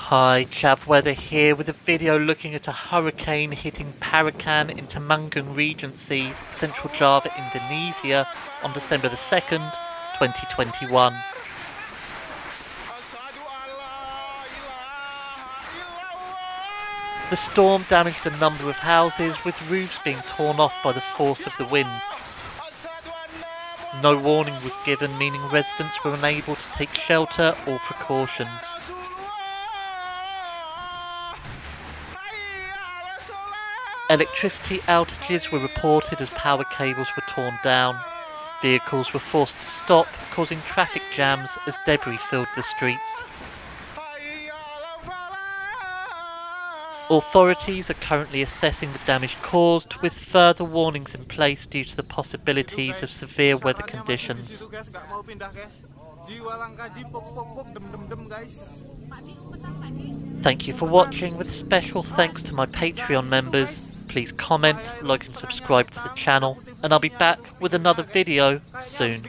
Hi, Chav Weather here with a video looking at a hurricane hitting Parakan in Temanggung Regency, Central Java, Indonesia on December the 2nd, 2021. The storm damaged a number of houses, with roofs being torn off by the force of the wind. No warning was given, meaning residents were unable to take shelter or precautions. Electricity outages were reported as power cables were torn down. Vehicles were forced to stop, causing traffic jams as debris filled the streets. Authorities are currently assessing the damage caused, with further warnings in place due to the possibilities of severe weather conditions. Thank you for watching, with special thanks to my Patreon members. Please comment, like and subscribe to the channel, and I'll be back with another video soon.